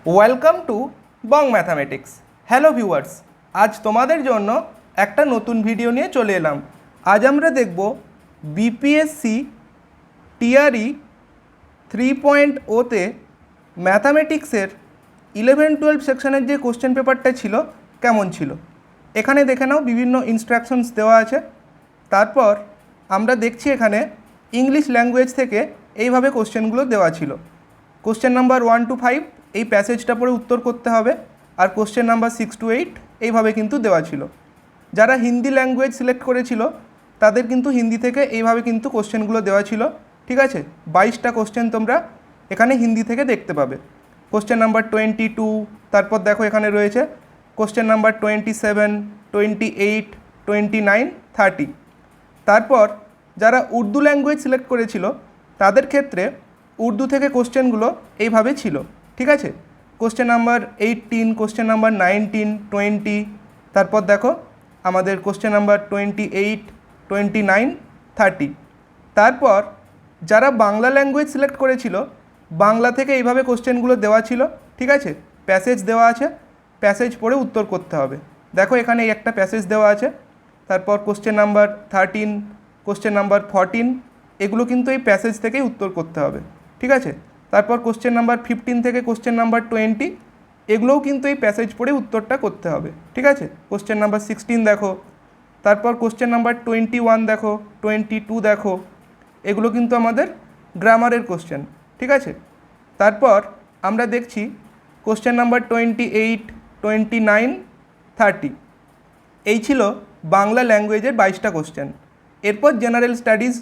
Welcome to Bong mathematics. Hello viewers, আজ তোমাদের জন্য একটা নতুন ভিডিও নিয়ে চলে এলাম। আজ আমরা দেখব বিপিএসসি টিআরই 3.0-তে ম্যাথামেটিক্সের 11-12 সেকশনের যে কোশ্চেন পেপারটা ছিল কেমন ছিল। এখানে দেখে নাও বিভিন্ন ইনস্ট্রাকশনস দেওয়া আছে। তারপর আমরা দেখছি এখানে ইংলিশ ল্যাঙ্গুয়েজ থেকে এইভাবে কোশ্চেনগুলো দেওয়া ছিল। কোশ্চেন নাম্বার 1 to 5 এই প্যাসেজটা পড়ে উত্তর করতে হবে, আর কোশ্চেন নাম্বার 6 to 8 এইভাবে কিন্তু দেওয়া ছিল। যারা হিন্দি ল্যাঙ্গুয়েজ সিলেক্ট করেছিল তাদের কিন্তু হিন্দি থেকে এইভাবে কিন্তু কোশ্চেনগুলো দেওয়া ছিল। ঠিক আছে, 22টা কোশ্চেন তোমরা এখানে হিন্দি থেকে দেখতে পাবে। কোশ্চেন নাম্বার 22, তারপর দেখো এখানে রয়েছে কোশ্চেন নাম্বার 27, 28, 29, 30। তারপর যারা উর্দু ল্যাঙ্গুয়েজ সিলেক্ট করেছিল তাদের ক্ষেত্রে উর্দু থেকে কোশ্চেনগুলো এইভাবে ছিল। ঠিক আছে, কোশ্চেন নাম্বার 18, কোশ্চেন নাম্বার 19, 20, তারপর দেখো আমাদের কোশ্চেন নাম্বার 28, 29, 30। তারপর যারা বাংলা ল্যাঙ্গুয়েজ সিলেক্ট করেছিল বাংলা থেকে এইভাবে কোশ্চেনগুলো দেওয়া ছিল। ঠিক আছে, প্যাসেজ দেওয়া আছে, প্যাসেজ পড়ে উত্তর করতে হবে। দেখো এখানে একটা প্যাসেজ দেওয়া আছে। তারপর কোশ্চেন নাম্বার 13, কোশ্চেন নাম্বার 14 এগুলো কিন্তু এই প্যাসেজ থেকেই উত্তর করতে হবে। ঠিক আছে, তারপর কোশ্চেন নাম্বার 15 থেকে কোশ্চেন নাম্বার 20 এগুলোও কিন্তু এই প্যাসেজ পড়ে উত্তরটা করতে হবে। ঠিক আছে, কোশ্চেন নাম্বার 16 দেখো, তারপর কোশ্চেন নাম্বার 21 দেখো, 22 দেখো, এগুলো কিন্তু আমাদের গ্রামারের কোশ্চেন। ঠিক আছে, তারপর আমরা দেখছি কোশ্চেন নাম্বার 28, 29, 30 এই ছিল বাংলা ল্যাঙ্গুয়েজের 22টা কোশ্চেন। এরপর জেনারেল স্টাডিজ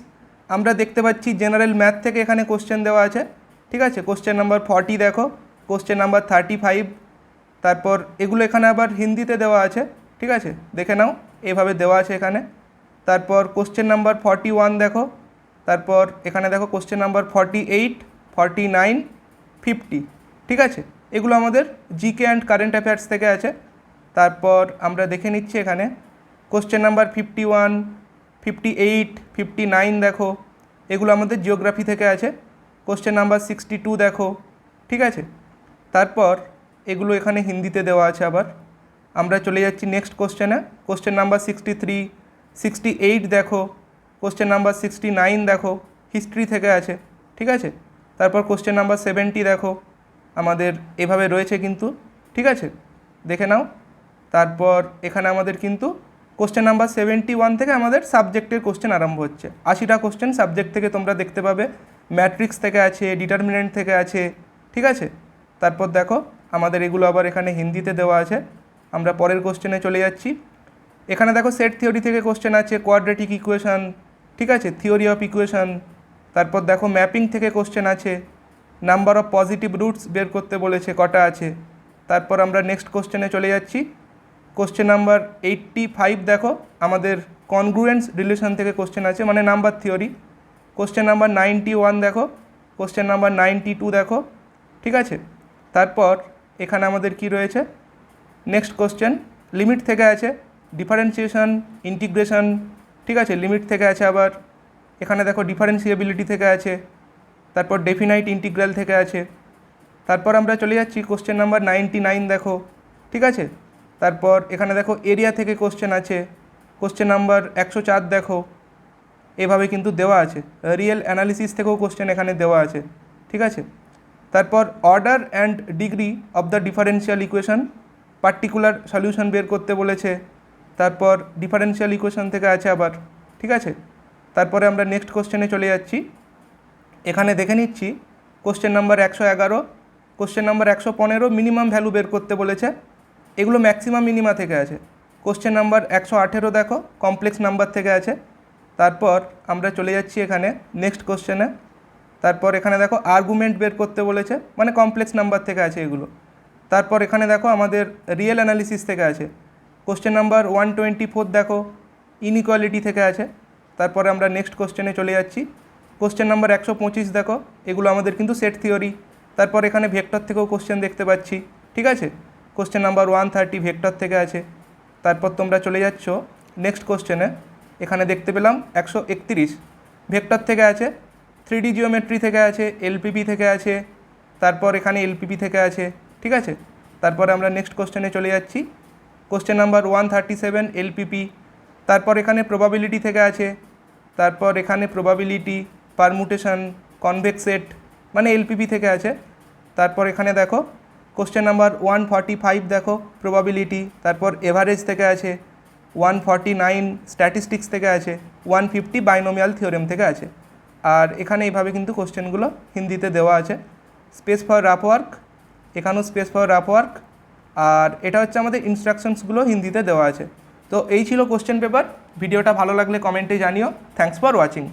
আমরা দেখতে পাচ্ছি, জেনারেল ম্যাথ থেকে এখানে কোশ্চেন দেওয়া আছে। ঠিক আছে, কোশ্চেন নাম্বার 40 দেখো, কোশ্চেন নাম্বার 35, তারপর এগুলো এখানে আবার হিন্দিতে দেওয়া আছে। ঠিক আছে, দেখে নাও এইভাবে দেওয়া আছে এখানে। তারপর কোশ্চেন নাম্বার 41 দেখো, তারপর এখানে দেখো কোশ্চেন নাম্বার 48, 49, 50। ঠিক আছে, এগুলো আমাদের জিকে অ্যান্ড কারেন্ট অ্যাফেয়ার্স থেকে আছে। তারপর আমরা দেখে নিচ্ছি এখানে কোশ্চেন নাম্বার 51, 58, 59 দেখো, এগুলো আমাদের জিওগ্রাফি থেকে আছে। কোশ্চেন নাম্বার 62 দেখো। ঠিক আছে, তারপর এগুলো এখানে হিন্দিতে দেওয়া আছে আবার। আমরা চলে যাচ্ছি নেক্সট কোশ্চেনে। কোশ্চেন নাম্বার 63, 68 দেখো, কোশ্চেন নাম্বার 69 দেখো, হিস্ট্রি থেকে আছে। ঠিক আছে, তারপর কোশ্চেন নাম্বার 70 দেখো, আমাদের এভাবে রয়েছে কিন্তু। ঠিক আছে, দেখে নাও। তারপর এখানে আমাদের কিন্তু কোশ্চেন নাম্বার 71 থেকে আমাদের সাবজেক্টের কোশ্চেন আরম্ভ হচ্ছে। 80টা কোশ্চেন সাবজেক্ট থেকে তোমরা দেখতে পাবে, ম্যাট্রিক্স থেকে আছে, ডিটারমিনেন্ট থেকে আছে। ঠিক আছে, তারপর দেখো আমাদের এগুলো আবার এখানে হিন্দিতে দেওয়া আছে। আমরা পরের কোশ্চেনে চলে যাচ্ছি। এখানে দেখো সেট থিওরি থেকে কোশ্চেন আছে, কোয়াড্রেটিক ইকুয়েশন। ঠিক আছে, থিওরি অফ ইকুয়েশন। তারপর দেখো ম্যাপিং থেকে কোশ্চেন আছে, নাম্বার অফ পজিটিভ রুটস বের করতে বলেছে, কটা আছে। তারপর আমরা নেক্সট কোশ্চেনে চলে যাচ্ছি। কোশ্চেন নাম্বার 85 দেখো, আমাদের কনগ্রুয়েন্স রিলেশন থেকে কোশ্চেন আছে, মানে নাম্বার থিওরি। কোশ্চেন নাম্বার 91 দেখো, কোশ্চেন নাম্বার 92 দেখো। ঠিক আছে, তারপর এখানে আমাদের কি রয়েছে, নেক্সট কোশ্চেন লিমিট থেকে আছে, ডিফারেন্সিয়েশন, ইন্টিগ্রেশন। ঠিক আছে, লিমিট থেকে আছে আবার। এখানে দেখো ডিফারেন্সিয়েবিলিটি থেকে আছে, তারপর ডেফিনাইট ইন্টিগ্রাল থেকে আছে। তারপর আমরা চলে যাচ্ছি কোশ্চেন নাম্বার 99 দেখো। ঠিক আছে, তারপর এখানে দেখো এরিয়া থেকে কোশ্চেন আছে, কোশ্চেন নাম্বার 104 দেখো, এভাবে কিন্তু দেওয়া আছে। রিয়েল অ্যানালিসিস থেকেও কোশ্চেন এখানে দেওয়া আছে। ঠিক আছে, তারপর order and degree of the differential equation, particular solution বের করতে বলেছে। তারপর ডিফারেন্সিয়াল ইকুয়েশন থেকে আছে আবার। ঠিক আছে, তারপরে আমরা নেক্সট কোশ্চেনে চলে যাচ্ছি। এখানে দেখে নিচ্ছি question number 111, question number 115 minimum value বের করতে বলেছে। এগুলো ম্যাক্সিমাম মিনিমা থেকে আছে। কোশ্চেন নাম্বার 118 দেখো, কমপ্লেক্স নাম্বার থেকে আছে। তারপর আমরা চলে যাচ্ছি এখানে নেক্সট কোশ্চেনে। তারপর এখানে দেখো আর্গুমেন্ট বের করতে বলেছে, মানে কমপ্লেক্স নাম্বার থেকে আছে এগুলো। তারপর এখানে দেখো আমাদের রিয়েল অ্যানালিসিস থেকে আছে। কোশ্চেন নাম্বার 124 দেখো, ইনইকুয়ালিটি থেকে আছে। তারপরে আমরা নেক্সট কোশ্চেনে চলে যাচ্ছি। কোশ্চেন নাম্বার 125 দেখো, এগুলো আমাদের কিন্তু সেট থিওরি। তারপর এখানে ভেক্টর থেকেও কোশ্চেন দেখতে পাচ্ছি। ঠিক আছে, কোশ্চেন নাম্বার 130 ভেক্টর থেকে আছে। তারপর তোমরা চলে যাচ্ছ নেক্সট কোশ্চেনে। এখানে দেখতে পেলাম 131 ভেক্টর থেকে আছে, 3D জিওমেট্রি থেকে আছে, এলপিপি থেকে আছে, তারপর এখানে এলপিপি থেকে আছে। ঠিক আছে। তারপরে আমরা নেক্সট কোশ্চেনে চলে যাচ্ছি। Question number 137 LPP. তারপর এখানে প্রবাবিলিটি থেকে আছে, তারপর এখানে প্রবাবিলিটি, পারমুটেশন, কনভেক্স সেট, মানে এলপিপি থেকে আছে। তারপর এখানে দেখো কোশ্চেন নাম্বার 145 দেখো প্রবাবিলিটি, তারপর এভারেজ থেকে আছে, 149 স্ট্যাটিস্টিক্স থেকে আছে, 150 বাইনোমিয়াল থিওরেম থেকে আছে। আর এখানে এইভাবে কিন্তু কোশ্চেনগুলো হিন্দিতে দেওয়া আছে। স্পেস ফর রাফ ওয়ার্ক, এখানেও স্পেস ফর রাফ ওয়ার্ক, আর এটা হচ্ছে আমাদের ইনস্ট্রাকশনসগুলো হিন্দিতে দেওয়া আছে। তো এই ছিল কোশ্চেন পেপার। ভিডিওটা ভালো লাগলে কমেন্টে জানিও। Thanks for watching.